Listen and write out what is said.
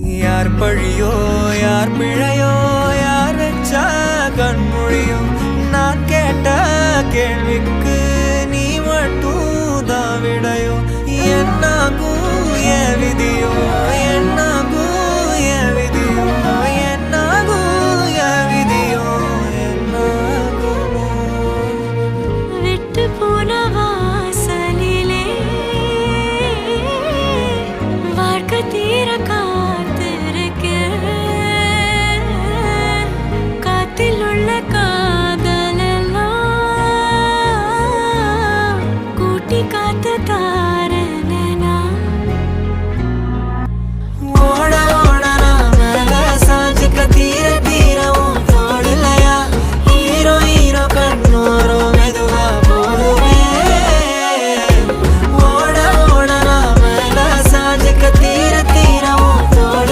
யார் பழியோ யார் பிழையோ யார் வச்சா கண்மொழியோ நான் கேட்ட கேள்விக்கு நீ மட்டும் தான் விடையோ என்னாகும் என் விதியோ